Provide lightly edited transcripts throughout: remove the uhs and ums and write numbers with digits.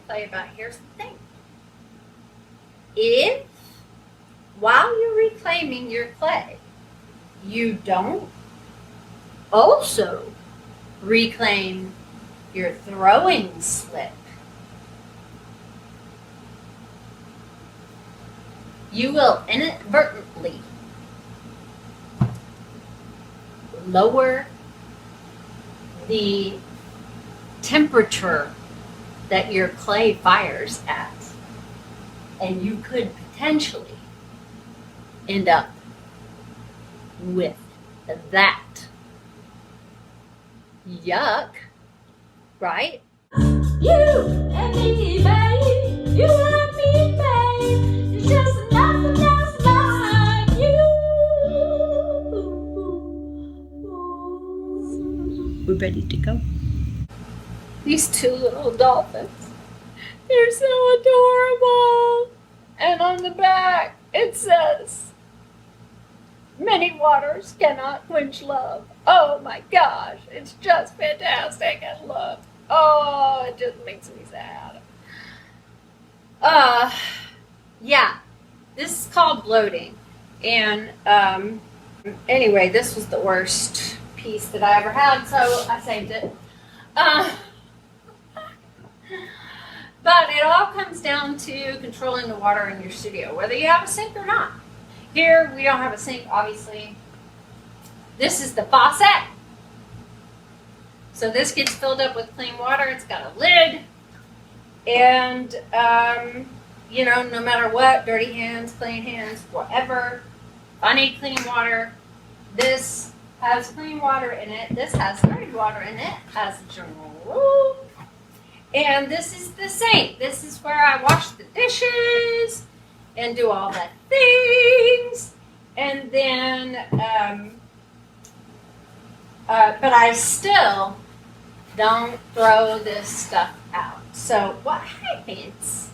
clay about, here's the thing. If, while you're reclaiming your clay, you don't also reclaim your throwing slip, you will inadvertently lower the temperature that your clay fires at, and you could potentially end up with that. Yuck, right? You and me, babe. You and me, babe. It's just nothing else like you. We're ready to go. These two little dolphins, they're so adorable. And on the back, it says, many waters cannot quench love. Oh my gosh, it's just fantastic. I love. Oh, it just makes me sad. Yeah, this is called bloating. And anyway, this was the worst piece that I ever had, so I saved it. But it all comes down to controlling the water in your studio, whether you have a sink or not. Here, we don't have a sink, obviously. This is the faucet. So this gets filled up with clean water. It's got a lid. And, you know, no matter what, dirty hands, clean hands, whatever, I need clean water. This has clean water in it. This has dirty water in it, as a general rule. And this is the sink. This is where I wash the dishes and do all the things. And then, but I still don't throw this stuff out. So what happens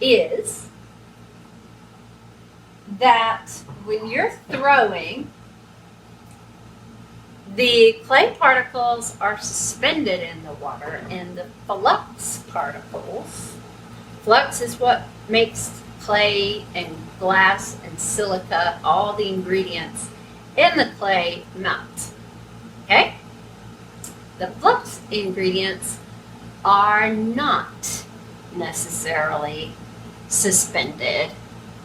is that when you're throwing, the clay particles are suspended in the water, and the flux particles, flux is what makes clay and glass and silica, all the ingredients in the clay melt. Okay? The flux ingredients are not necessarily suspended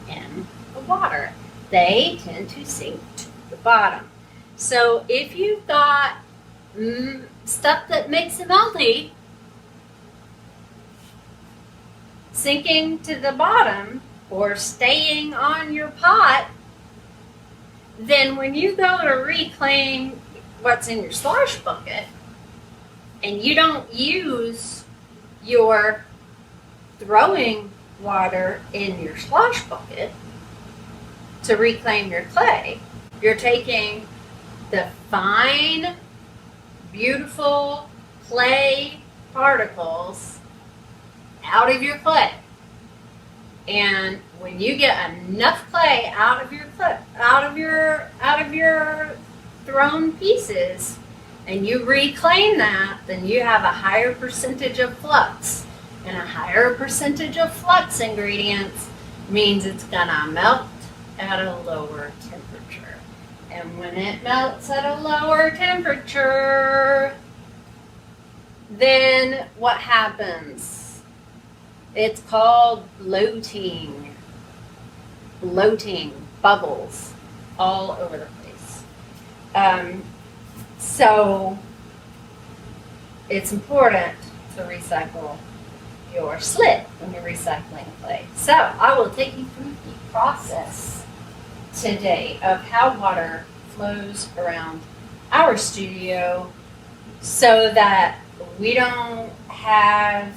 in the water. They tend to sink to the bottom. So if you've got stuff that makes it melty sinking to the bottom or staying on your pot, then when you go to reclaim what's in your slosh bucket and you don't use your throwing water in your slosh bucket to reclaim your clay, you're taking the fine, beautiful clay particles out of your clay. And when you get enough clay out of your thrown pieces, and you reclaim that, then you have a higher percentage of flux. And a higher percentage of flux ingredients means it's gonna melt at a lower temperature. And when it melts at a lower temperature, then what happens? It's called bloating. Bloating, bubbles all over the place. So it's important to recycle your slip when you're recycling clay. So I will take you through the process today of how water flows around our studio so that we don't have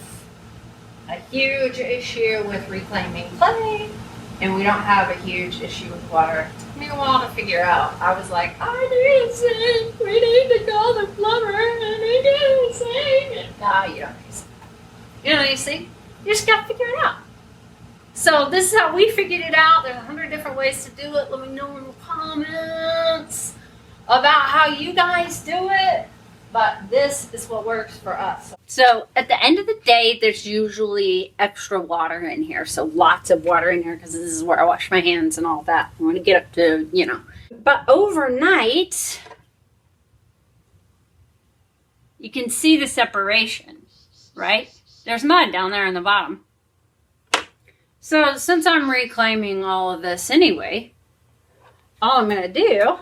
a huge issue with reclaiming clay and we don't have a huge issue with water. It took me a while to figure out. I was like, I need a sink. We need to call the plumber and we need a sink. No, you don't need a sink. You know what you see? You just got to figure it out. So this is how we figured it out. There's 100 different ways to do it. Let me know in the comments about how you guys do it. but this is what works for us. So at the end of the day, there's usually extra water in here. So lots of water in here because this is where I wash my hands and all that. I want to get up to, you know. But overnight, you can see the separation, right? There's mud down there in the bottom. So since I'm reclaiming all of this anyway, all I'm going to do,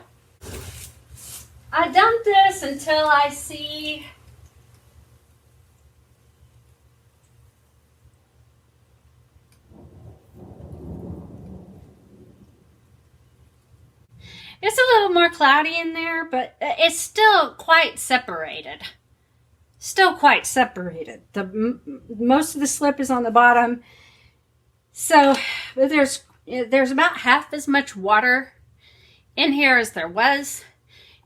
I dump this until I see it's a little more cloudy in there, but it's still quite separated. Still quite separated. Most of the slip is on the bottom. So there's about half as much water in here as there was.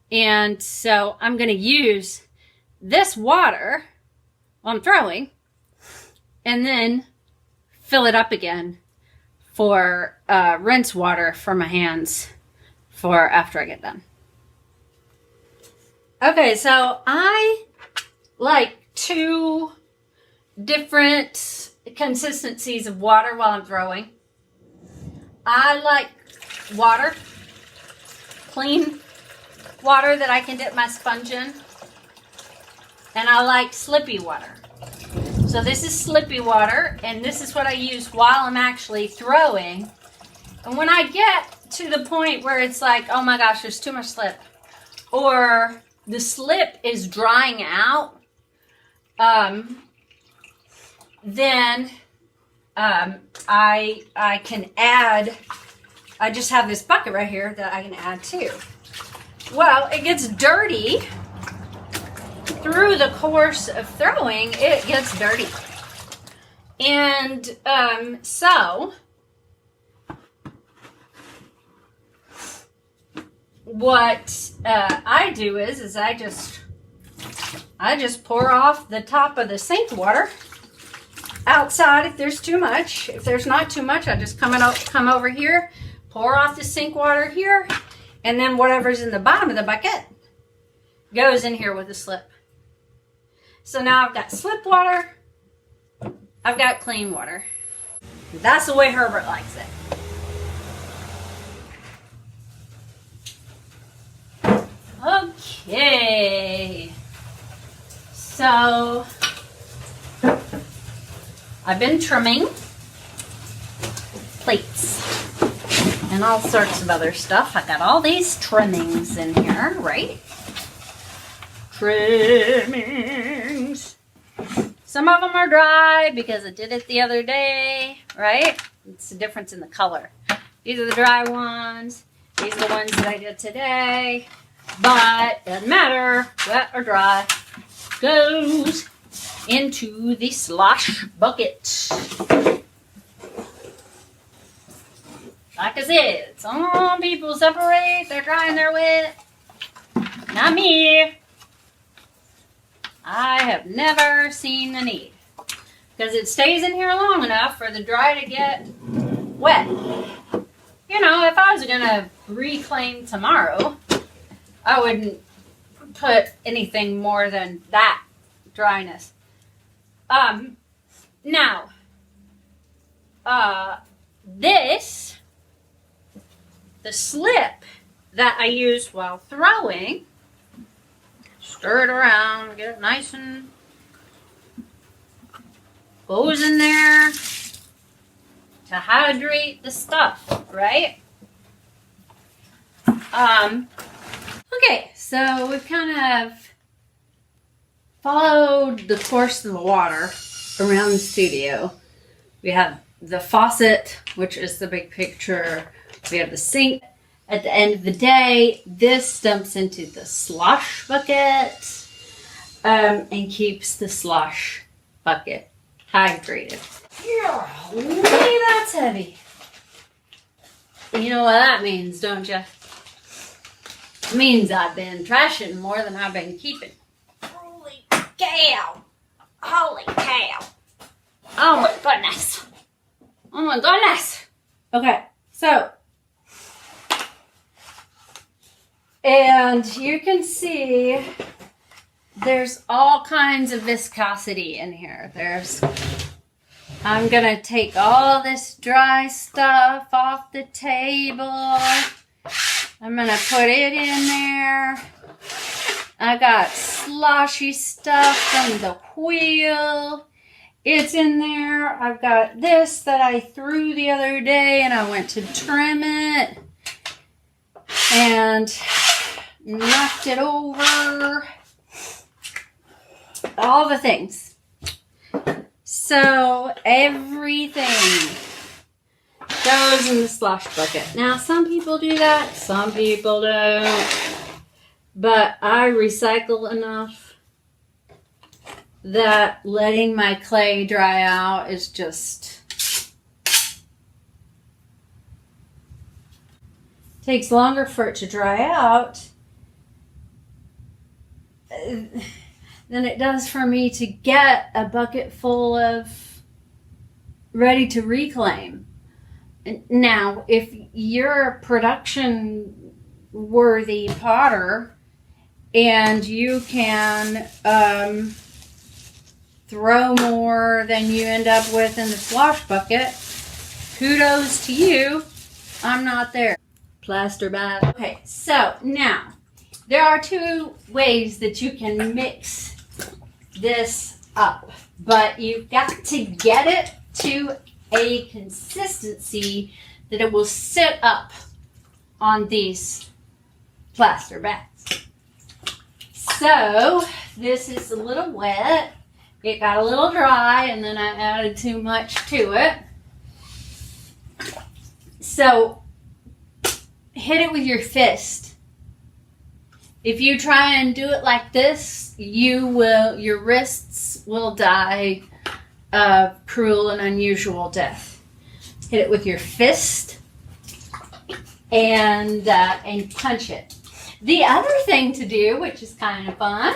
And so I'm going to use this water while I'm throwing and then fill it up again for rinse water for my hands for after I get done. Okay, so I like 2 different consistencies of water while I'm throwing. I like water, clean water that I can dip my sponge in, and I like slippy water. So this is slippy water, and this is what I use while I'm actually throwing. And when I get to the point where it's like, oh my gosh, there's too much slip, or the slip is drying out, then I can add, I just have this bucket right here that I can add to. Well, it gets dirty through the course of throwing. It gets dirty. And so what I do is I just pour off the top of the sink water outside if there's too much. If there's not too much, I just come over here, pour off the sink water here, and then whatever's in the bottom of the bucket goes in here with the slip. So now I've got slip water, I've got clean water. That's the way Herbert likes it. Okay. So I've been trimming plates and all sorts of other stuff. I got all these trimmings in here, right? Trimmings. Some of them are dry because I did it the other day, right? It's the difference in the color. These are the dry ones. These are the ones that I did today. But doesn't matter, wet or dry, goes into the slosh bucket. Like I said, some people separate their dry and their wet. Not me. I have never seen the need. Because it stays in here long enough for the dry to get wet. You know, if I was going to reclaim tomorrow, I wouldn't put anything more than that dryness. Now, the slip that I use while throwing, stir it around, get it nice and goes in there to hydrate the stuff, right? Okay, so we've kind of followed the course of the water around the studio. We have the faucet, which is the big picture. We have the sink. At the end of the day, this dumps into the slosh bucket and keeps the slosh bucket hydrated. Yeah, that's heavy. You know what that means, don't you? It means I've been trashing more than I've been keeping. Holy cow! Holy cow! Oh my goodness! Oh my goodness! Okay, so, and you can see there's all kinds of viscosity in here. I'm gonna take all this dry stuff off the table. I'm gonna put it in there. I got sloshy stuff from the wheel. It's in there. I've got this that I threw the other day and I went to trim it and knocked it over. All the things. So everything goes in the slosh bucket. Now some people do that, some people don't. But I recycle enough that letting my clay dry out is just takes longer for it to dry out than it does for me to get a bucket full of ready to reclaim. Now, if you're a production worthy potter and you can throw more than you end up with in the slosh bucket, kudos to you. I'm not there. Plaster bath. Okay, so now there are two ways that you can mix this up, but you've got to get it to a consistency that it will sit up on these plaster baths. So this is a little wet. It got a little dry and then I added too much to it. So hit it with your fist. If you try and do it like this, your wrists will die a cruel and unusual death. Hit it with your fist and punch it. The other thing to do, which is kind of fun,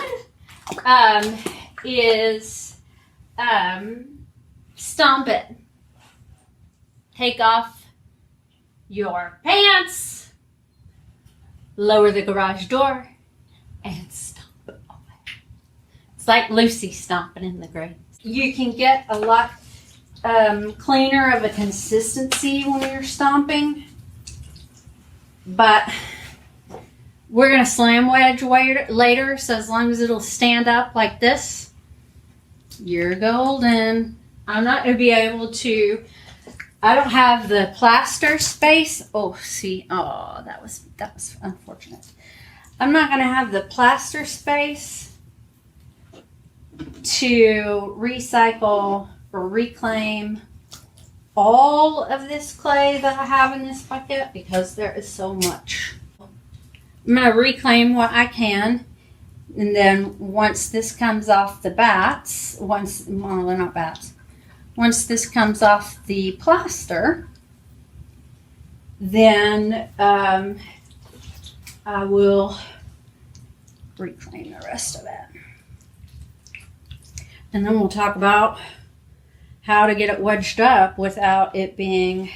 is stomp it. Take off your pants, lower the garage door, and stomp it away. It's like Lucy stomping in the grave. You can get a lot cleaner of a consistency when you're stomping, but we're going to slam wedge later, so as long as it'll stand up like this, you're golden. I'm not going to be able to, I don't have the plaster space. Oh, see, oh, that was unfortunate. I'm not going to have the plaster space to recycle or reclaim all of this clay that I have in this bucket because there is so much. I'm going to reclaim what I can, and then once this comes off the bats, well, they're not bats. Once this comes off the plaster, then I will reclaim the rest of it. And then we'll talk about how to get it wedged up without it being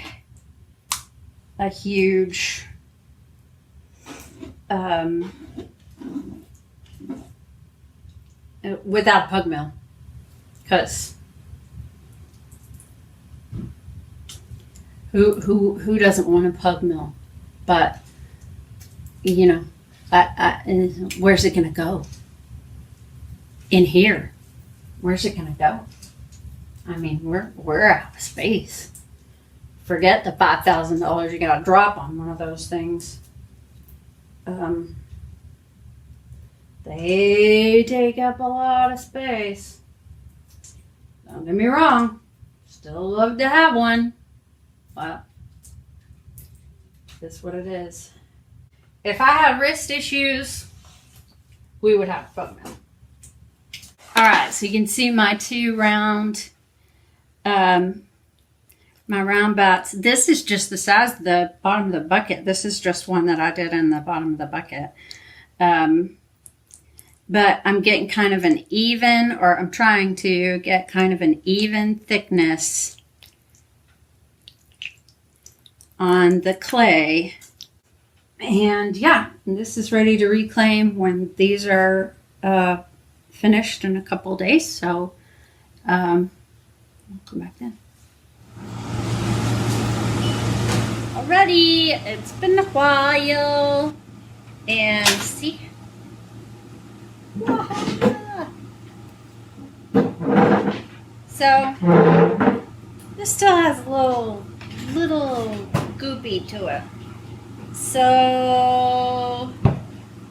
a huge without a pug mill, because who doesn't want a pug mill? But you know, where's it gonna go? In here, where's it gonna go? I mean, we're out of space. Forget the $5,000 you gotta drop on one of those things. They take up a lot of space. Don't get me wrong, still love to have one, but that's what it is. If I had wrist issues, we would have a pug mill. All right, so you can see my two round, my round bats. This is just the size of the bottom of the bucket. This is just one that I did in the bottom of the bucket. But I'm getting kind of an even, or I'm trying to get kind of an even thickness on the clay. And yeah, this is ready to reclaim when these are finished in a couple days, so I'll come back then. Alrighty, it's been a while, and see, so this still has a little goopy to it. So,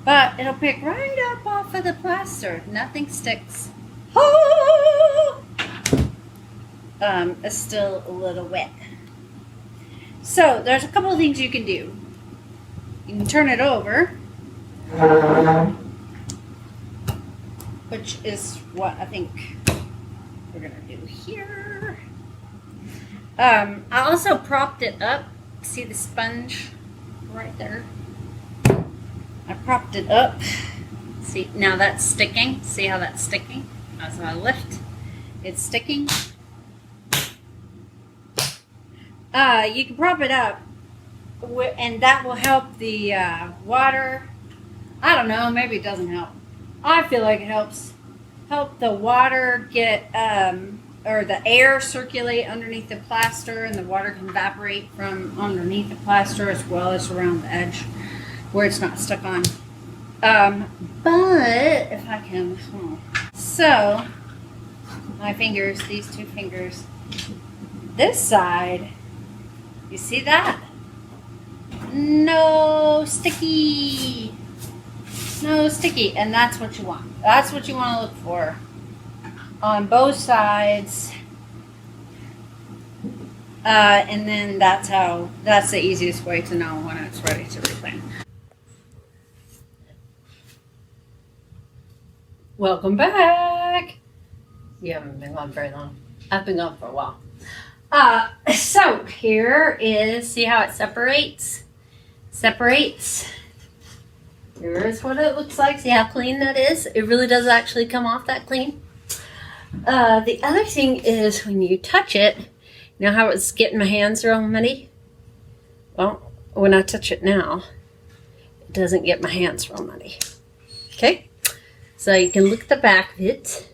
but it'll pick right up off of the plaster. Nothing sticks. It's still a little wet. So there's a couple of things you can do. You can turn it over, which is what I think we're gonna do here. I also propped it up. See the sponge right there? I propped it up. See, now that's sticking. See how that's sticking? As I lift, it's sticking. You can prop it up, and that will help the water. I don't know, maybe it doesn't help. I feel like it helps. Help the water get, or the air circulate underneath the plaster, and the water can evaporate from underneath the plaster as well as around the edge where it's not stuck on. But if I can, so my fingers, these two fingers, this side, you see that? No sticky, and that's what you want. That's what you want to look for on both sides. And then that's the easiest way to know when it's ready to replant. Welcome back. You haven't been gone very long. I've been gone for a while. So here is, see how it separates? Here's what it looks like. See how clean that is? It really does actually come off that clean. The other thing is when you touch it, you know how it's getting my hands are all muddy? Well, when I touch it now, it doesn't get my hands real muddy. Okay? So you can look at the back of it.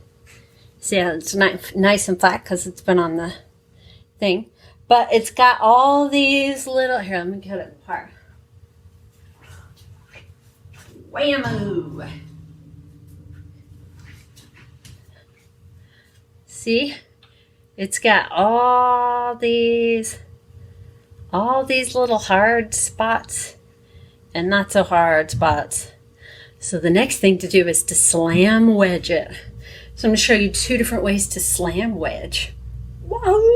See how it's nice and flat because it's been on the thing. But it's got all these little, here, let me cut it apart. Whammo! See? It's got all these little hard spots and not so hard spots. So the next thing to do is to slam wedge it. So I'm going to show you two different ways to slam wedge. Whoa!